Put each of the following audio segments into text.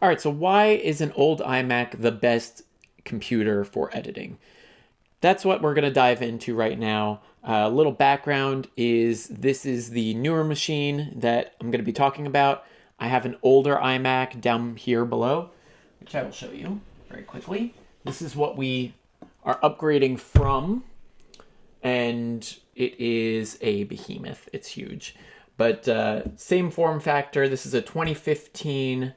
All right, so why is an old iMac the best computer for editing? That's what we're going to dive into right now. A little background is this is the newer machine that I'm going to be talking about. I have an older iMac down here below, which I will show you very quickly. This is what we are upgrading from, and it is a behemoth. It's huge, but same form factor. This is a 2015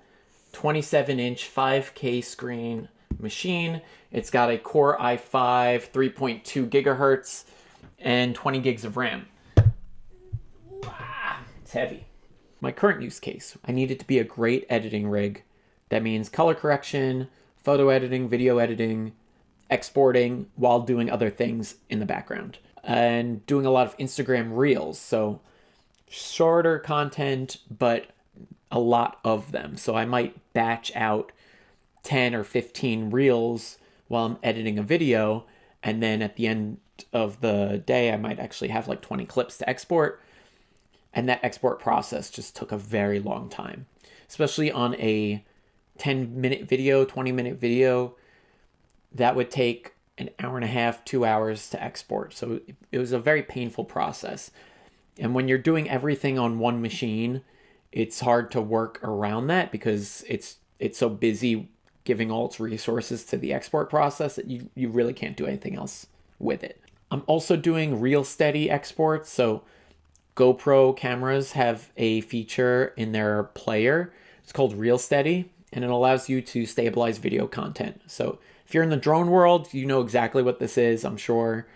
27-inch 5K screen machine. It's got a Core i5, 3.2 gigahertz, and 20 gigs of RAM. It's heavy. My current use case, I need it to be a great editing rig. That means color correction, photo editing, video editing, exporting while doing other things in the background. And doing a lot of Instagram reels. So shorter content, but a lot of them. So I might batch out 10 or 15 reels while I'm editing a video. And then at the end of the day, I might actually have like 20 clips to export. And that export process just took a very long time, especially on a 10-minute video, 20-minute video. That would take an hour and a half, 2 hours to export. So it was a very painful process. And when you're doing everything on one machine, it's hard to work around that because it's so busy giving all its resources to the export process that you really can't do anything else with it. I'm also doing real steady exports. So GoPro cameras have a feature in their player. It's called Real Steady, and it allows you to stabilize video content. So if you're in the drone world, you know exactly what this is, I'm sure.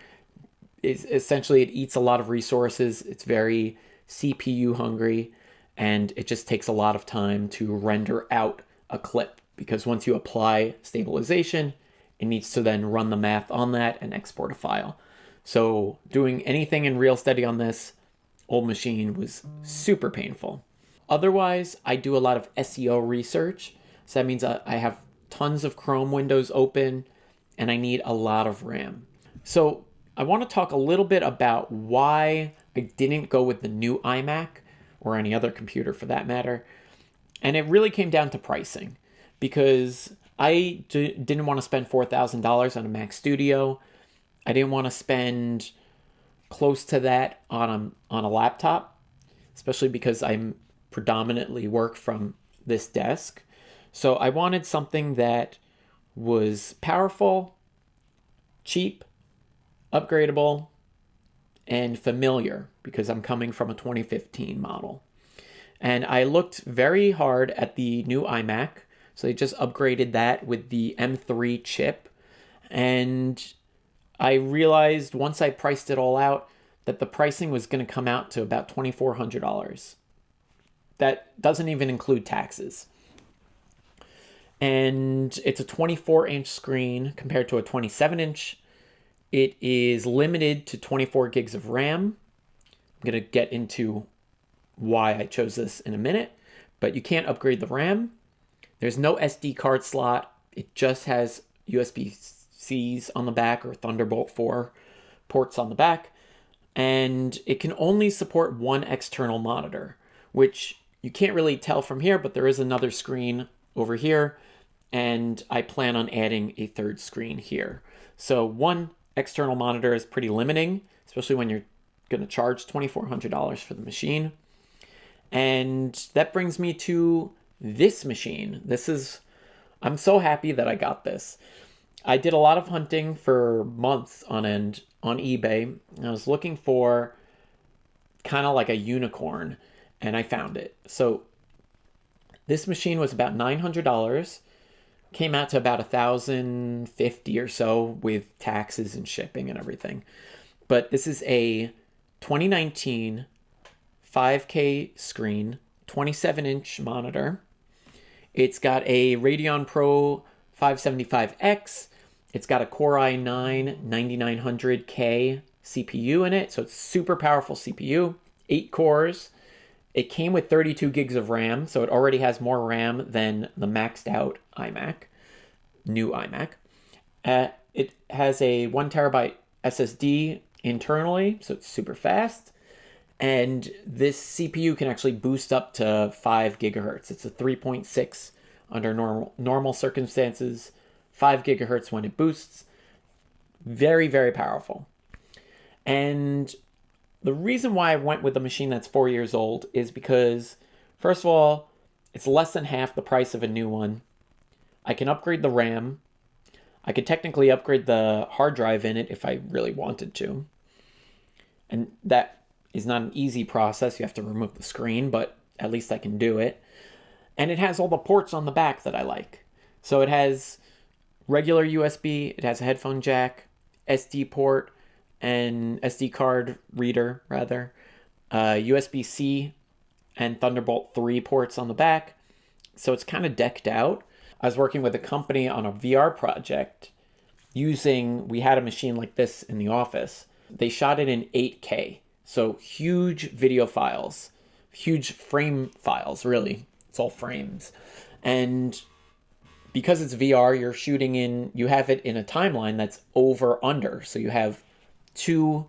Essentially, it eats a lot of resources. It's very CPU hungry, and it just takes a lot of time to render out a clip because once you apply stabilization, it needs to then run the math on that and export a file. So doing anything in Real Steady on this old machine was super painful. Otherwise, I do a lot of SEO research. So that means I have tons of Chrome windows open and I need a lot of RAM. So I want to talk a little bit about why I didn't go with the new iMac or any other computer for that matter. And it really came down to pricing because I didn't want to spend $4,000 on a Mac Studio. I didn't want to spend close to that on a laptop, especially because I predominantly work from this desk. So I wanted something that was powerful, cheap, upgradable, and familiar because I'm coming from a 2015 model. And I looked very hard at the new iMac. So they just upgraded that with the M3 chip. And I realized once I priced it all out that the pricing was going to come out to about $2,400. That doesn't even include taxes. And it's a 24-inch screen compared to a 27-inch. It is limited to 24 gigs of RAM. I'm going to get into why I chose this in a minute, but you can't upgrade the RAM. There's no SD card slot. It just has USB-Cs on the back or Thunderbolt 4 ports on the back. And it can only support one external monitor, which you can't really tell from here, but there is another screen over here. And I plan on adding a third screen here. So one external monitor is pretty limiting, especially when you're going to charge $2,400 for the machine. And that brings me to this machine. I'm so happy that I got this. I did a lot of hunting for months on end on eBay. And I was looking for kind of like a unicorn, and I found it. So this machine was about $900. Came out to about $1,050 or so with taxes and shipping and everything. But this is a 2019 5K screen, 27-inch monitor. It's got a Radeon Pro 575X. It's got a Core i9 9900K CPU in it, so it's super powerful CPU, 8 cores. It came with 32 gigs of RAM, so it already has more RAM than the maxed out iMac, new iMac. It has a 1 terabyte SSD internally, so it's super fast. And this CPU can actually boost up to 5 gigahertz. It's a 3.6 under normal circumstances, 5 gigahertz when it boosts. Very, very powerful. And the reason why I went with a machine that's 4 years old is because, first of all, it's less than half the price of a new one. I can upgrade the RAM. I could technically upgrade the hard drive in it if I really wanted to. And that is not an easy process. You have to remove the screen, but at least I can do it. And it has all the ports on the back that I like. So it has regular USB, it has a headphone jack, SD port, and SD card reader, rather. USB-C and Thunderbolt 3 ports on the back. So it's kind of decked out. I was working with a company on a VR project we had a machine like this in the office. They shot it in 8K. So huge video files, huge frame files, really. It's all frames. And because it's VR, you have it in a timeline that's over under. So you have 2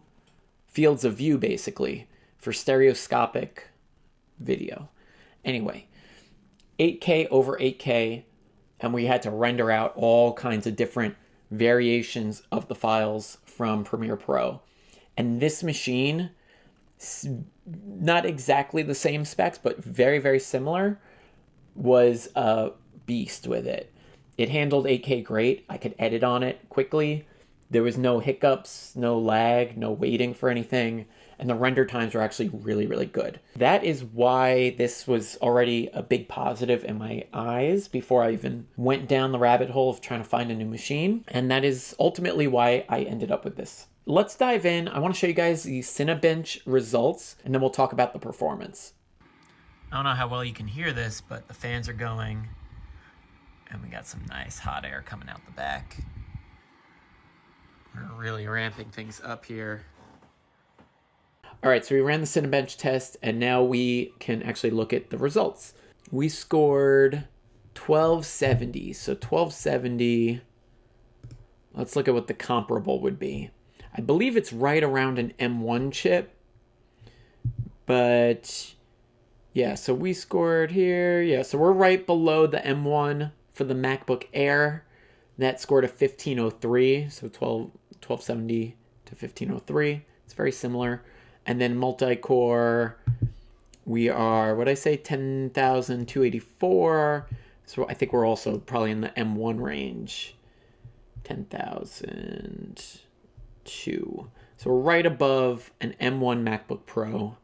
fields of view, basically, for stereoscopic video. Anyway, 8K over 8K, and we had to render out all kinds of different variations of the files from Premiere Pro. And this machine, not exactly the same specs, but very, very similar, was a beast with it. It handled 8K great. I could edit on it quickly. There was no hiccups, no lag, no waiting for anything. And the render times were actually really, really good. That is why this was already a big positive in my eyes before I even went down the rabbit hole of trying to find a new machine. And that is ultimately why I ended up with this. Let's dive in. I want to show you guys the Cinebench results, and then we'll talk about the performance. I don't know how well you can hear this, but the fans are going, and we got some nice hot air coming out the back. We're really ramping things up here. All right, so we ran the Cinebench test, and now we can actually look at the results. We scored 1270. So 1270, let's look at what the comparable would be. I believe it's right around an M1 chip, but yeah, so we scored here. Yeah, so we're right below the M1 for the MacBook Air. That scored a 1503, so 1270 to 1503. It's very similar. And then multi-core, we are, what'd I say, 10,284. So I think we're also probably in the M1 range. 10,002. So we're right above an M1 MacBook Pro.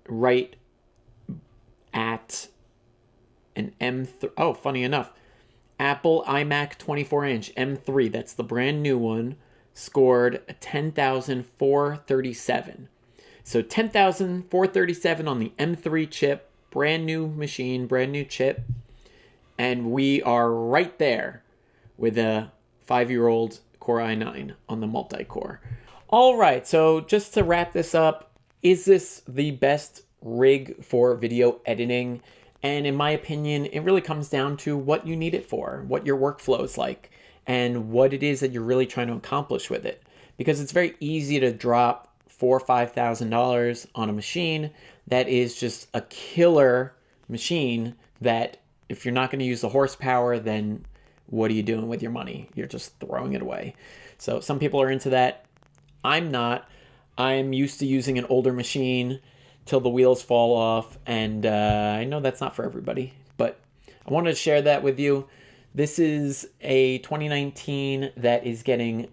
Right at an M3. Oh, funny enough. Apple iMac 24-inch M3, that's the brand new one, scored a 10,437. So 10,437 on the M3 chip, brand new machine, brand new chip. And we are right there with a 5-year-old Core i9 on the multi-core. All right, so just to wrap this up, is this the best rig for video editing? And in my opinion, it really comes down to what you need it for, what your workflow is like, and what it is that you're really trying to accomplish with it. Because it's very easy to drop $4,000 or $5,000 on a machine that is just a killer machine that if you're not going to use the horsepower, then what are you doing with your money? You're just throwing it away. So some people are into that. I'm not. I'm used to using an older machine till the wheels fall off, and I know that's not for everybody, but I wanted to share that with you. This is a 2019 that is getting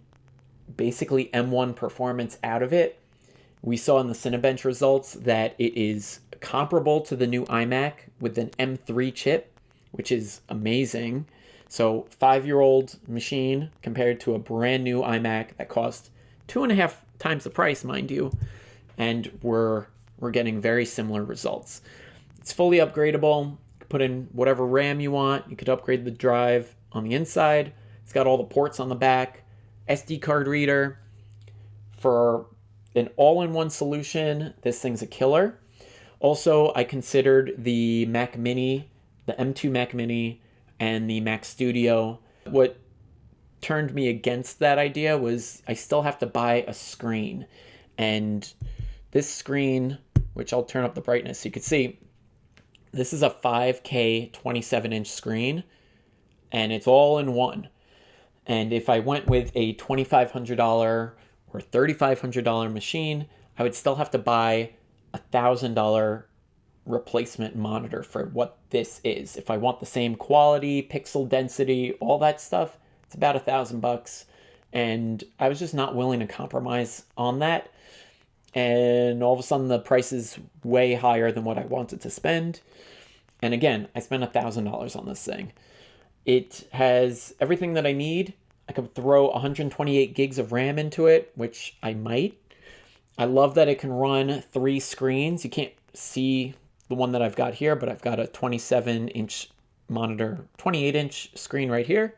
basically M1 performance out of it. We saw in the Cinebench results that it is comparable to the new iMac with an M3 chip, which is amazing. So 5-year-old machine compared to a brand new iMac that cost 2.5 times the price, mind you, and we're getting very similar results. It's fully upgradable. You can put in whatever RAM you want. You could upgrade the drive on the inside. It's got all the ports on the back. SD card reader. For an all-in-one solution, this thing's a killer. Also, I considered the Mac Mini, the M2 Mac Mini, and the Mac Studio. What turned me against that idea was I still have to buy a screen. And this screen, which I'll turn up the brightness so you can see, This is a 5K 27-inch screen, and it's all in one. And if I went with a $2,500 or $3,500 machine, I would still have to buy $1,000 replacement monitor for what this is. If I want the same quality, pixel density, all that stuff, it's about $1,000. And I was just not willing to compromise on that. And all of a sudden the price is way higher than what I wanted to spend. And again, I spent $1,000 on this thing. It has everything that I need. I could throw 128 gigs of RAM into it, which I might. I love that it can run 3 screens. You can't see the one that I've got here, but I've got a 27-inch monitor, 28-inch screen right here.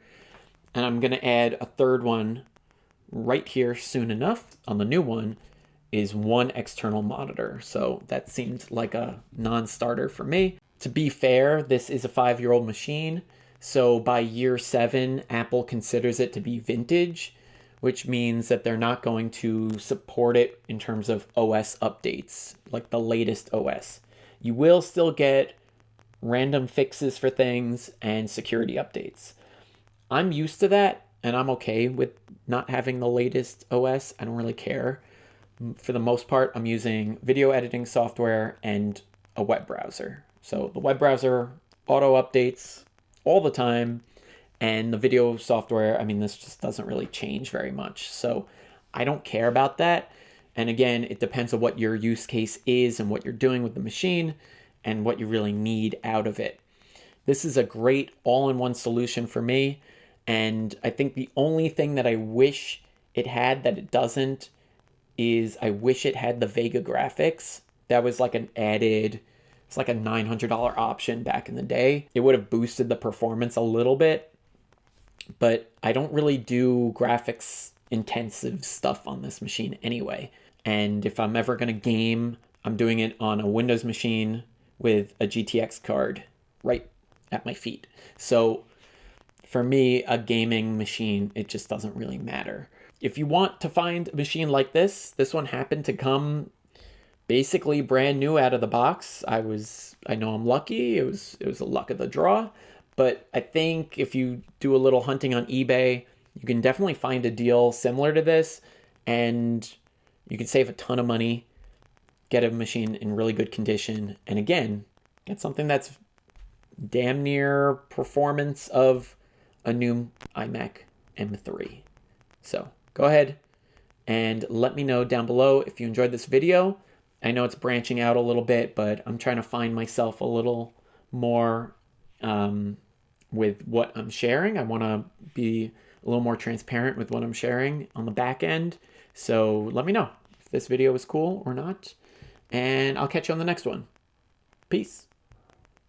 And I'm going to add a third one right here soon enough. On the new one is one external monitor. So that seemed like a non-starter for me. To be fair, this is a 5-year-old machine. So by year 7, Apple considers it to be vintage, which means that they're not going to support it in terms of OS updates, like the latest OS. You will still get random fixes for things and security updates. I'm used to that, and I'm okay with not having the latest OS. I don't really care. For the most part, I'm using video editing software and a web browser. So the web browser auto updates all the time, and the video software, I mean, this just doesn't really change very much. So I don't care about that. And again, it depends on what your use case is and what you're doing with the machine and what you really need out of it. This is a great all-in-one solution for me. And I think the only thing that I wish it had that it doesn't is I wish it had the Vega graphics. That was like an added, it's like a $900 option back in the day. It would have boosted the performance a little bit, but I don't really do graphics intensive stuff on this machine anyway. And if I'm ever going to game, I'm doing it on a Windows machine with a GTX card right at my feet. So for me, a gaming machine, it just doesn't really matter. If you want to find a machine like this one happened to come basically brand new out of the box. I know I'm lucky. It was a luck of the draw. But I think if you do a little hunting on eBay, you can definitely find a deal similar to this, and you can save a ton of money, get a machine in really good condition, and again, get something that's damn near performance of a new iMac M3. So go ahead and let me know down below if you enjoyed this video. I know it's branching out a little bit, but I'm trying to find myself a little more with what I'm sharing. I want to be a little more transparent with what I'm sharing on the back end. So let me know if this video is cool or not, and I'll catch you on the next one. Peace.